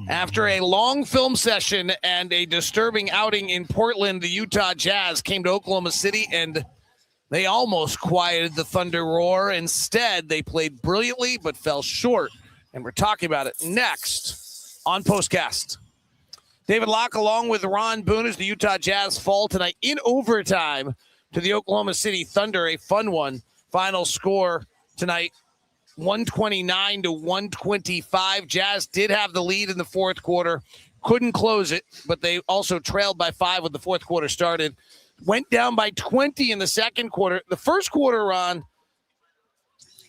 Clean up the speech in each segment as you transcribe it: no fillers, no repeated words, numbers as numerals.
After a long film session and a disturbing outing in Portland, the Utah Jazz came to Oklahoma City and they almost quieted the Thunder roar. Instead, they played brilliantly but fell short. And we're talking about it next on POSTCAST. David Locke along with Ron Bonne as the Utah Jazz fall tonight in overtime to the Oklahoma City Thunder. A fun one. Final score tonight, 129-125. Jazz did have the lead in the fourth quarter. Couldn't close it, but they also trailed by 5 when the fourth quarter started. Went down by 20 in the second quarter. The first quarter, Ron,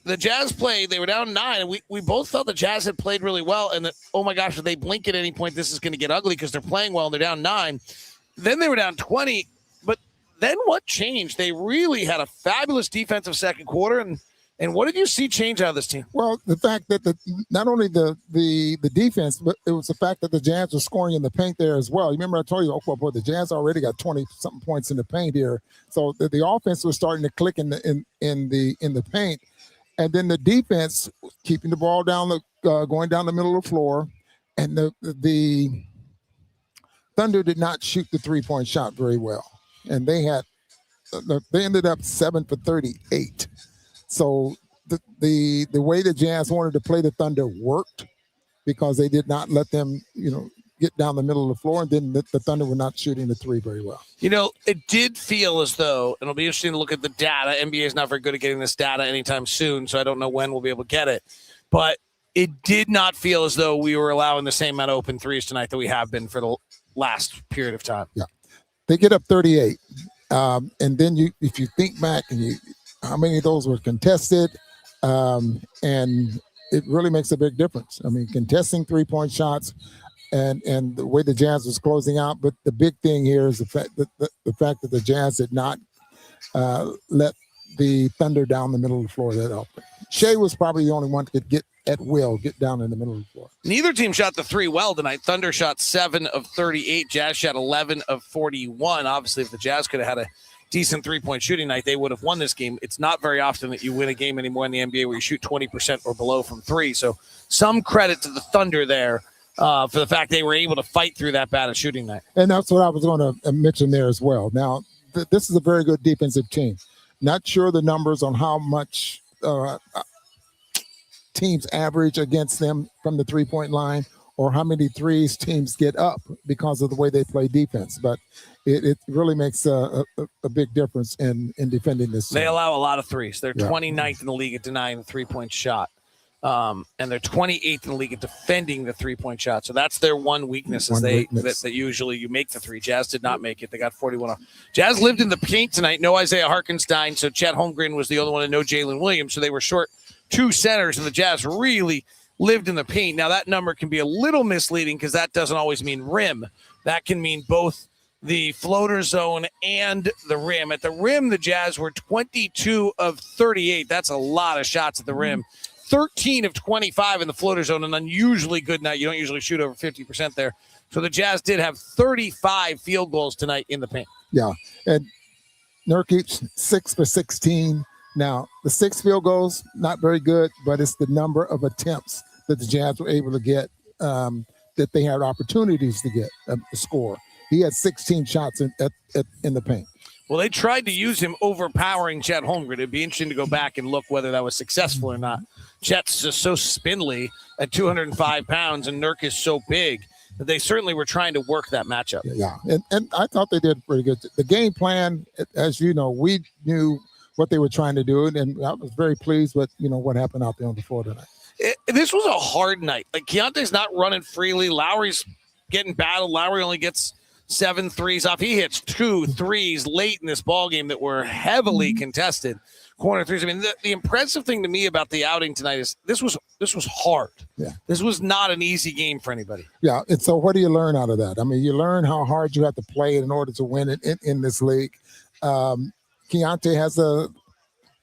the Jazz played. They were down 9, and we both felt the Jazz had played really well, and that, oh my gosh, if they blink at any point, this is going to get ugly because they're playing well, and they're down 9. Then they were down 20, but then what changed? They really had a fabulous defensive second quarter, and what did you see change out of this team? Well, the fact that not only the defense, but it was the fact that the Jazz were scoring in the paint there as well. You remember I told you, boy, the Jazz already got 20-something points in the paint here. So the offense was starting to click in the paint, and then the defense keeping the ball down going down the middle of the floor, and the Thunder did not shoot the 3-point shot very well, and they ended up 7 for 38. So the way the Jazz wanted to play the Thunder worked because they did not let them, get down the middle of the floor, and then the Thunder were not shooting the 3 very well. It did feel as though, and it'll be interesting to look at the data. NBA is not very good at getting this data anytime soon, so I don't know when we'll be able to get it. But it did not feel as though we were allowing the same amount of open threes tonight that we have been for the last period of time. Yeah, they get up 38, and then if you think back and how many of those were contested, and it really makes a big difference. I mean, contesting 3-point shots and the way the Jazz was closing out. But the big thing here is the fact that the Jazz did not let the Thunder down the middle of the floor that often. Shea was probably the only one that could get down in the middle of the floor. Neither team shot the 3 well tonight. Thunder shot 7 of 38. Jazz shot 11 of 41. Obviously, if the Jazz could have had a decent 3-point shooting night, they would have won this game. It's not very often that you win a game anymore in the NBA where you shoot 20% or below from 3. So some credit to the Thunder there for the fact they were able to fight through that bad a shooting night. And that's what I was going to mention there as well. Now, this is a very good defensive team. Not sure the numbers on how much teams average against them from the 3-point line or how many threes teams get up because of the way they play defense. But it really makes a big difference in defending this team. They allow a lot of threes. They're 29th in the league at denying the 3-point shot. And they're 28th in the league at defending the 3-point shot. So that's their one weakness, that usually you make the 3. Jazz did not make it. They got 41 off. Jazz lived in the paint tonight. No Isaiah Hartenstein, so Chet Holmgren was the only one, and no Jalen Williams. So they were short 2 centers, and the Jazz really lived in the paint. Now, that number can be a little misleading because that doesn't always mean rim. That can mean both the floater zone and the rim. At the rim, the Jazz were 22 of 38. That's a lot of shots at the rim. 13 of 25 in the floater zone, an unusually good night. You don't usually shoot over 50% there. So the Jazz did have 35 field goals tonight in the paint. Yeah, and Nurkic, 6 for 16. Now, the 6 field goals, not very good, but it's the number of attempts that the Jazz were able to get, that they had opportunities to get a score. He had 16 shots in the paint. Well, they tried to use him overpowering Chet Holmgren. It'd be interesting to go back and look whether that was successful or not. Chet's just so spindly at 205 pounds, and Nurk is so big that they certainly were trying to work that matchup. Yeah, and I thought they did pretty good. The game plan, as you know, we knew what they were trying to do, and I was very pleased with, what happened out there on the floor tonight. This was a hard night. Like, Keontae's not running freely. Lowry's getting battled. Lowry only gets 7 threes off. He hits 2 threes late in this ballgame that were heavily contested. Corner threes. I mean, the impressive thing to me about the outing tonight is this was hard. Yeah. This was not an easy game for anybody. Yeah, and so what do you learn out of that? I mean, you learn how hard you have to play in order to win it in this league. Keontae has a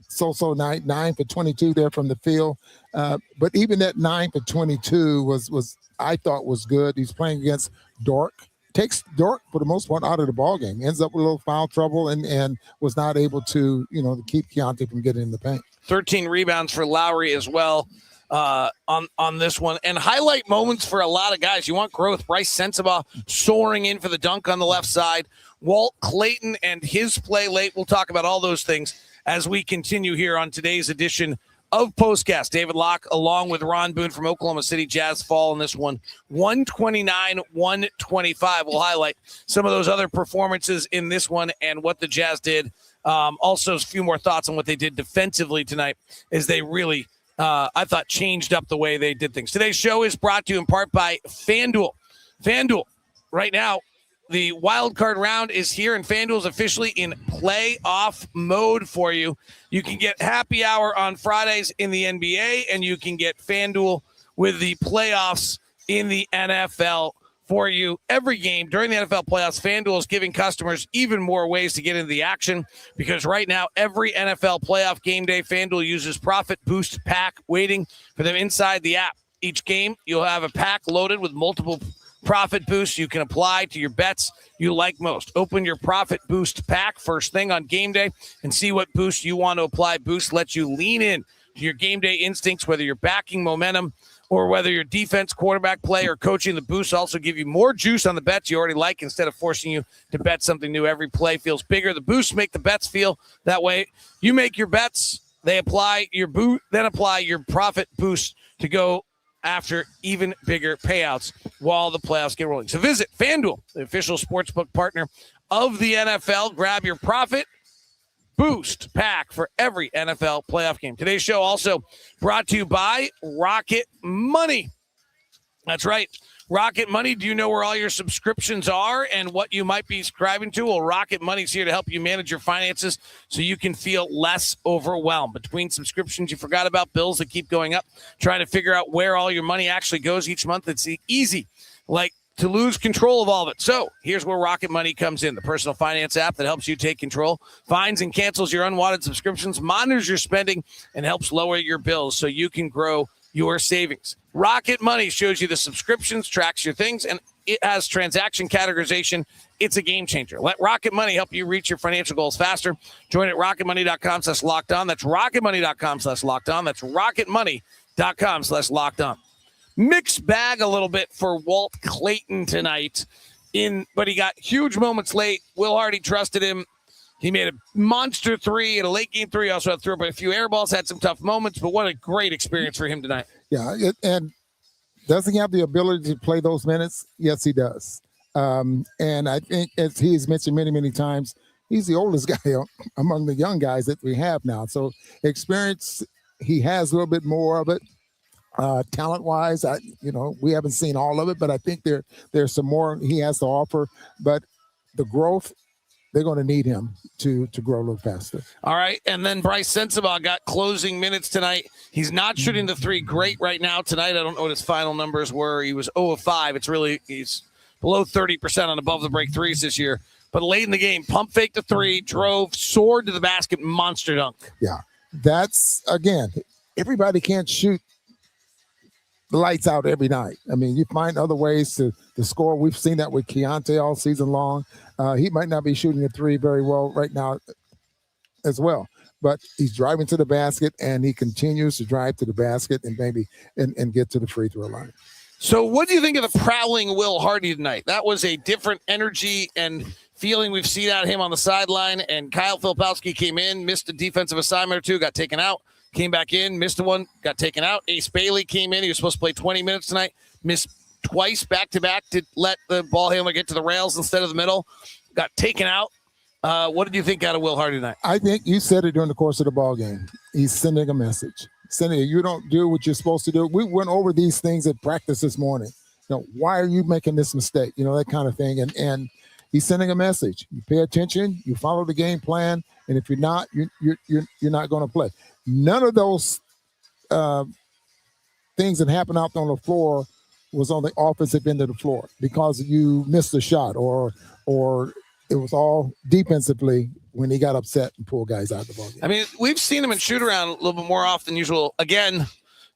so-so night, 9 for 22 there from the field. But even that 9 for 22 was I thought was good. He's playing against Dort. Takes Dort, for the most part, out of the ballgame. Ends up with a little foul trouble and was not able to, to keep Keontae from getting in the paint. 13 rebounds for Lowry as well. on this one. And highlight moments for a lot of guys. You want growth. Bryce Sensabaugh soaring in for the dunk on the left side. Walt Clayton and his play late. We'll talk about all those things as we continue here on today's edition of POSTCAST. David Locke along with Ron Bonne from Oklahoma City. Jazz fall in this one 129-125. We'll highlight some of those other performances in this one and what the Jazz did. Also, a few more thoughts on what they did defensively tonight as they really, I thought, changed up the way they did things. Today's show is brought to you in part by FanDuel. FanDuel, right now, the wild card round is here, and FanDuel is officially in playoff mode for you. You can get happy hour on Fridays in the NBA, and you can get FanDuel with the playoffs in the NFL for you. Every game during the NFL playoffs, FanDuel is giving customers even more ways to get into the action, because right now, every NFL playoff game day, FanDuel uses Profit Boost Pack waiting for them inside the app. Each game, you'll have a pack loaded with multiple profit boosts you can apply to your bets you like most. Open your Profit Boost Pack first thing on game day and see what boost you want to apply. Boost lets you lean in to your game day instincts, whether you're backing momentum or whether your defense, quarterback play, or coaching. The boosts also give you more juice on the bets you already like instead of forcing you to bet something new. Every play feels bigger. The boosts make the bets feel that way. You make your bets, they apply your then apply your profit boost to go after even bigger payouts while the playoffs get rolling. So visit FanDuel, the official sportsbook partner of the NFL. Grab your Profit Boost Pack for every NFL playoff game. Today's show also brought to you by Rocket Money. That's right. Rocket Money. Do you know where all your subscriptions are and what you might be subscribing to? Well, Rocket Money's here to help you manage your finances so you can feel less overwhelmed. Between subscriptions you forgot about, bills that keep going up, trying to figure out where all your money actually goes each month, it's easy, like to lose control of all of it. So here's where Rocket Money comes in, the personal finance app that helps you take control, finds and cancels your unwanted subscriptions, monitors your spending, and helps lower your bills so you can grow your savings. Rocket Money shows you the subscriptions, tracks your things, and it has transaction categorization. It's a game changer. Let Rocket Money help you reach your financial goals faster. Join at rocketmoney.com/lockedon. That's rocketmoney.com/lockedon. That's rocketmoney.com/lockedon. Mixed bag a little bit for Walt Clayton tonight, but he got huge moments late. Will Hardy trusted him. He made a monster three in a late game three. Also had thrown a few air balls, had some tough moments, but what a great experience for him tonight. Yeah, and does he have the ability to play those minutes? Yes, he does. And I think, as he's mentioned many, many times, he's the oldest guy among the young guys that we have now. So experience, he has a little bit more of it. Talent-wise, we haven't seen all of it, but I think there's some more he has to offer. But the growth, they're going to need him to grow a little faster. All right, and then Bryce Sensabaugh got closing minutes tonight. He's not shooting the three great right now tonight. I don't know what his final numbers were. He was 0 of 5. He's below 30% on above the break threes this year. But late in the game, pump fake the three, drove, soared to the basket, monster dunk. Yeah, that's, again, everybody can't shoot the lights out every night. I mean, you find other ways to score. We've seen that with Keontae all season long. He might not be shooting a three very well right now as well, but he's driving to the basket, and he continues to drive to the basket and and get to the free throw line. So what do you think of the prowling Will Hardy tonight? That was a different energy and feeling we've seen out of him on the sideline, and Kyle Filipowski came in, missed a defensive assignment or two, got taken out. Came back in, missed one, got taken out. Ace Bailey came in. He was supposed to play 20 minutes tonight. Missed twice back-to-back to let the ball handler get to the rails instead of the middle. Got taken out. What did you think out of Will Hardy tonight? I think you said it during the course of the ball game. He's sending a message. You don't do what you're supposed to do. We went over these things at practice this morning. Why are you making this mistake? That kind of thing. And he's sending a message. You pay attention. You follow the game plan. And if you're not, you're not going to play. None of those things that happened out on the floor was on the offensive end of the floor because you missed a shot or it was all defensively when he got upset and pulled guys out of the ball game. I mean, we've seen him in shoot around a little bit more often than usual again,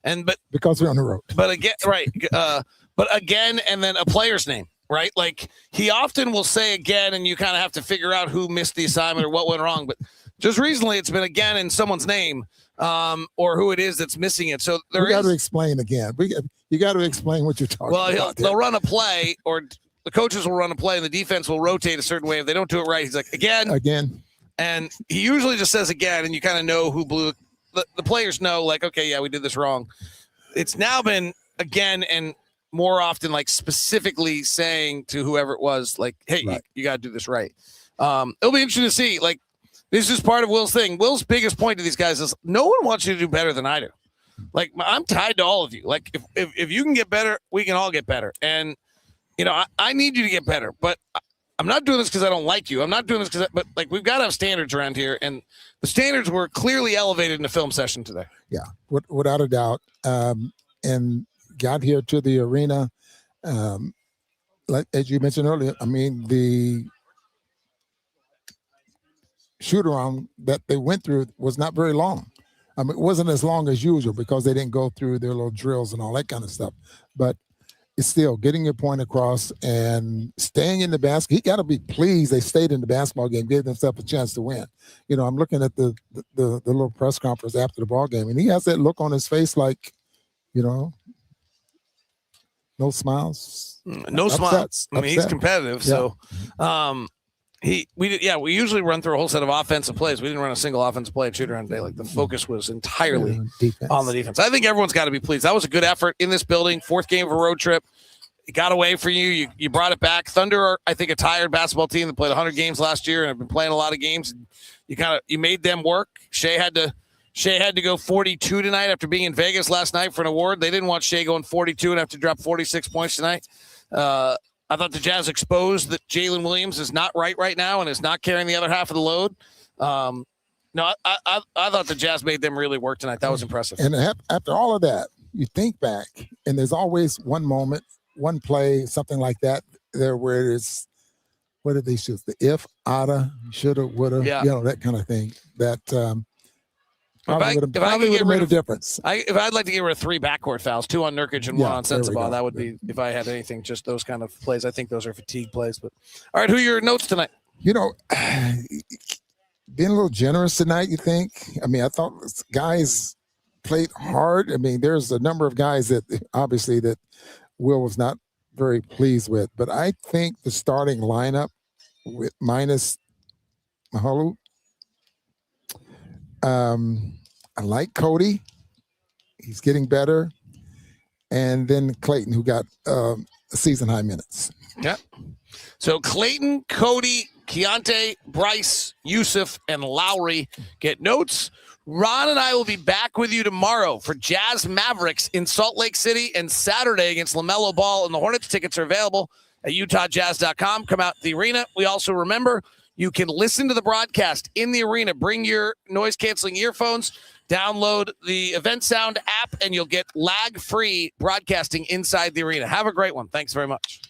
but because we're on the road. But again, right. But again, and then a player's name, right? Like he often will say again, and you kind of have to figure out who missed the assignment or what went wrong. But just recently, it's been again in someone's name. or who it is that's missing it. So we got to explain again. You got to explain what you're talking about. Well, they'll run a play, or the coaches will run a play, and the defense will rotate a certain way. If they don't do it right, he's like, again. And he usually just says again, and you kind of know who blew it. The players know, like, okay, yeah, we did this wrong. It's now been again and more often, like, specifically saying to whoever it was, like, hey, right. you got to do this right. It'll be interesting to see. Like, this is part of Will's thing. Will's biggest point to these guys is no one wants you to do better than I do. Like, I'm tied to all of you. Like, if you can get better, we can all get better. And, you know, I need you to get better. But I'm not doing this because I don't like you. I'm not doing this because, but, like, we've got to have standards around here. And the standards were clearly elevated in the film session today. Yeah, without a doubt. And got here to the arena. Like, as you mentioned earlier, I mean, the shoot-around that they went through was not very long. I mean, it wasn't as long as usual because they didn't go through their little drills and all that kind of stuff. But it's still getting your point across and staying in the basket. He got to be pleased they stayed in the basketball game, gave themselves a chance to win. You know, I'm looking at the little press conference after the ball game, and he has that look on his face like, you know, no smiles. No smiles. I mean, he's competitive. Yeah. So we usually run through a whole set of offensive plays. We didn't run a single offensive play at shoot around today. Like, the focus was entirely on the defense. I think everyone's got to be pleased. That was a good effort in this building. Fourth game of a road trip. It got away for you. You brought it back. Thunder are, I think, a tired basketball team that played 100 games last year and have been playing a lot of games. You made them work. Shea had to go 42 tonight after being in Vegas last night for an award. They didn't want Shea going 42 and have to drop 46 points tonight. I thought the Jazz exposed that Jalen Williams is not right now and is not carrying the other half of the load. No, I thought the Jazz made them really work tonight. That was impressive. And after all of that, you think back, and there's always one moment, one play, something like that there where it's, what did they shoot? The if, oughta, shoulda, woulda, you know, that kind of thing. That probably would have made a difference. If I'd like to get rid of 3 backcourt fouls, 2 on Nurkic and 1 on Sensabaugh, that would be, if I had anything, just those kind of plays. I think those are fatigue plays. But all right, who are your notes tonight? You know, being a little generous tonight, you think? I mean, I thought guys played hard. I mean, there's a number of guys that obviously that Will was not very pleased with. But I think the starting lineup with minus Mahalu, I like Cody. He's getting better. And then Clayton, who got season-high minutes. Yeah. So Clayton, Cody, Keontae, Bryce, Yusuf, and Lowry get notes. Ron and I will be back with you tomorrow for Jazz Mavericks in Salt Lake City and Saturday against LaMelo Ball and the Hornets. Tickets are available at UtahJazz.com. Come out to the arena. We also remember you can listen to the broadcast in the arena. Bring your noise-canceling earphones. Download the Event Sound app, and you'll get lag-free broadcasting inside the arena. Have a great one. Thanks very much.